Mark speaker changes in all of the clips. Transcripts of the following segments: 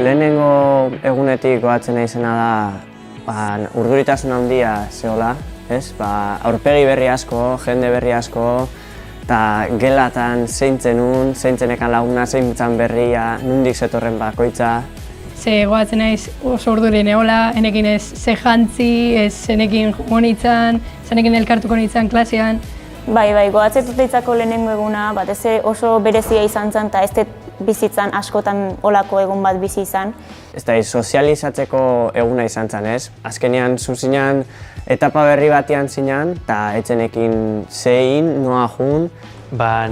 Speaker 1: lehenengo egunetik goatzen naizena da urduritasun handia zehola, ez? Aurpegi berri asko, jende berri asko, eta gelatan zeintzenekan laguna, zeintzan berria, nondik zetorren bakoitza.
Speaker 2: Ze goatzen naiz oso urduri neola, enekin ez ze jantzi, ez zenekin joango nintzen, zenekin elkartuko nintzen klasean.
Speaker 3: Bai, goatzetut eitzako lehenengo eguna, batez oso berezia izan zen, eta ez bizitzan askotan olako egun bat bizi izan.
Speaker 1: Ez da, sozializatzeko eguna izan zen, ez? Azkenean zuzinean etapa berri batean zinean, eta etxenekin zein, noa jun.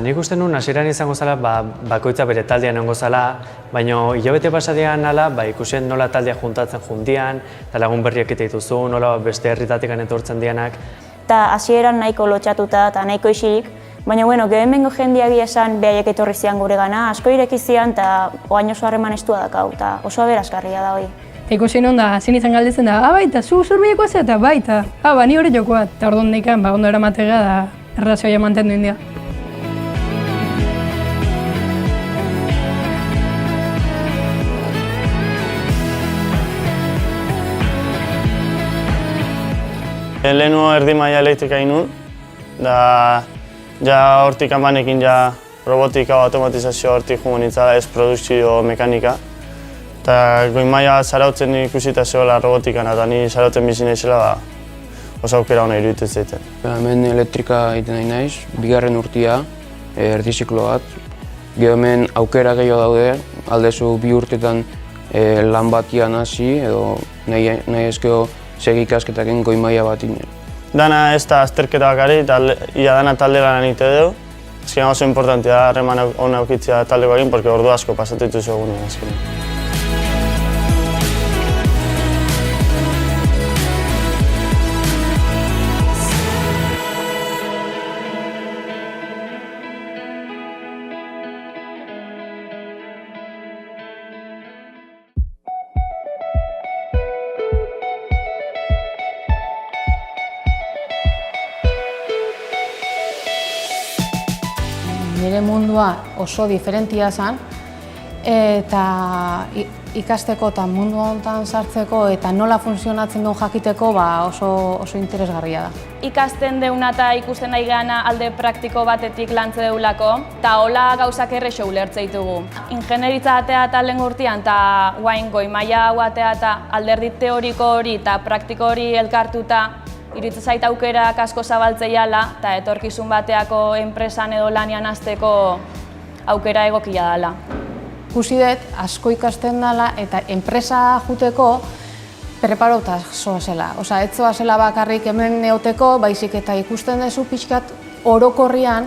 Speaker 4: Nik uste nuen hasieran izango zela bakoitza bere taldean egongo zela, baina hilabete pasadean ikusien nola taldea juntatzen jundian, eta lagun berriak eta dituzu, nola beste herritatik etortzen dianak.
Speaker 3: Eta hasieran nahiko lotxatuta eta nahiko isilik, baina gero hemengo jendeak esan behaiek etorri zian gure gana, asko ireki zian eta oain oso harreman estua dakau, eta oso aberasgarria da hori.
Speaker 2: Ikusi non da, zin izan galdetzen da, baita, zu zurbilekoa zea eta baita, ni hori jokoa. Eta orduan deikan, ondo eramatega da errazioa mantendu india.
Speaker 5: Lehenengo erdi maila elektrika inun, da hortik amanekin robotika o automatizazio hortik jungo nintzala, ez produkzio mekanika. Eta goi maila zarautzen ikusita zehola robotikan, eta ni zarautzen bizi naizela oso aukera hona iruditzen zaiten.
Speaker 6: Hemen elektrika egiten nahi naiz, bigarren urtia, erdiziklo bat. Gero hemen aukera gehiago daude, aldezu 2 urtetan lan batian hasi, edo nahi ezkeo segi ikasketaken goi maila bat inen.
Speaker 5: Dana ez da azterketa bakari, eta ia dana talde lan egite dugu. Azkenean oso importantea da harreman hona aukitzea taldeko egin, porque ordu asko pasatu dituzu egunean azkenean.
Speaker 7: Nire mundua oso diferentia zen, eta ikasteko eta mundu honetan sartzeko eta nola funtzionatzen duen jakiteko oso interesgarria da.
Speaker 8: Ikasten deuna eta ikusten nahi gana alde praktiko batetik lantze deulako, eta hola gauzak errexo ulertze ditugu. Ingenieritza atea eta lehen urtean, eta guain goi maila hau atea eta alderdi teoriko hori eta praktiko hori elkartuta, iruditzen zait aukerak asko zabaltzeiala eta etorkizun bateako enpresan edo lanian hasteko aukera egokia dela.
Speaker 7: Ikusi dut, asko ikasten dela eta enpresa juteko preparauta zoazela. Ez zoazela bakarrik hemen neoteko, baizik eta ikusten duzu pixkat orokorrian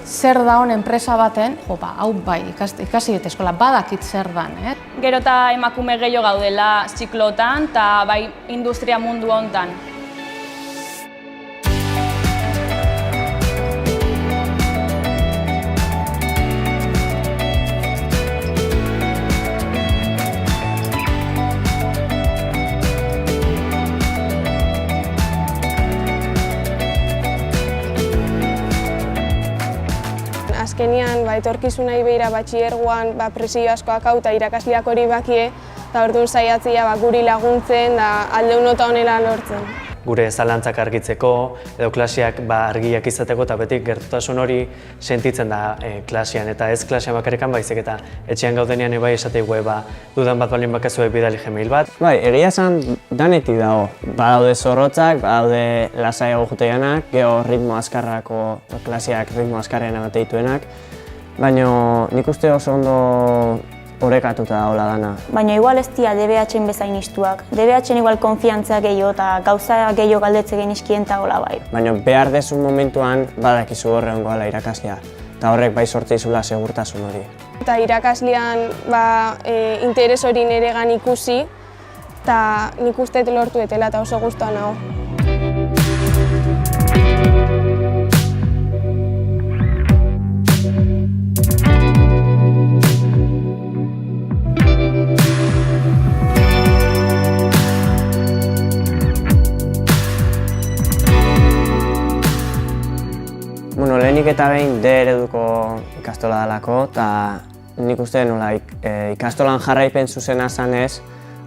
Speaker 7: zer daun enpresa baten, hau bai, ikasi dut eskola, badakit zer dan.
Speaker 8: Gero eta emakume gehiago gaudela ziklotan eta bai industria mundu honetan.
Speaker 9: Azkenian, etorkizunai behira batxillergoan presio askoak hau eta irakasleak hori bakie, eta orduan saiatzea guri laguntzen da alde unota honela lortzen.
Speaker 4: Gure zalantzak argitzeko, edo klaseak argiak izateko, eta beti gertutasun hori sentitzen da klasean, eta ez klasean bakarrikan baizik eta etxean gaudenean bai esateigu dudan bat balin bakazue bidali Gmail bat.
Speaker 1: Egia esan danetik dago. Badaude zorrotzak, badaude lasaiago juteianak, geho ritmo azkarrako klaseak ritmo azkarrean emate dituenak, baina nik uste oso ondo orekatuta daola dana.
Speaker 3: Baina igual ez dira DBH-en bezain istuak. DBH-en igual konfiantza gehiago eta gauza gehiago galdetze genizkien eta hola bai.
Speaker 1: Baina behar dezun momentuan badakizu horre ongoala irakaslea. Eta horrek bai sortze izula segurtasun hori.
Speaker 9: Eta irakaslean interes hori niregan ikusi, eta nik uste lortu etela eta oso guztua nago.
Speaker 1: Lehenik eta behin D ereduko ikastola dalako, eta nik uste nola ikastolan jarraipen zuzena zanez,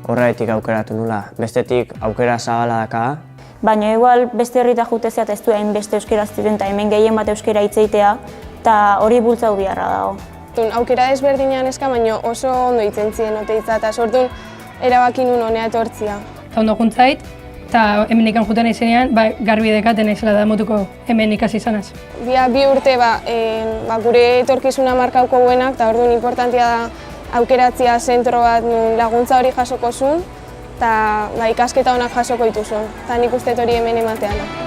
Speaker 1: horretik aukeratu nula. Bestetik aukera zabala daka.
Speaker 3: Baina igual beste herrita jutezeat ez du hainbeste euskera ziren eta hemen gehien bat euskera hitzeitea, eta hori bultzau biharra dago.
Speaker 9: Aukera ezberdinean eska, baina oso ondo hitzen ziren oteitza, eta sortun erabaki nun honea etortzia.
Speaker 2: Eta ondo juntzait, eta hemen ikan juten izenean, garbi dekaten izela da motuko hemen ikasi izanaz.
Speaker 9: Bi urte gure etorkizuna markauko guenak, eta orduan importantia da aukeratzia zentro bat laguntza hori jasoko zuen, eta ikasketa honak jasoko dituzun, eta nik uste hori hemen emateana.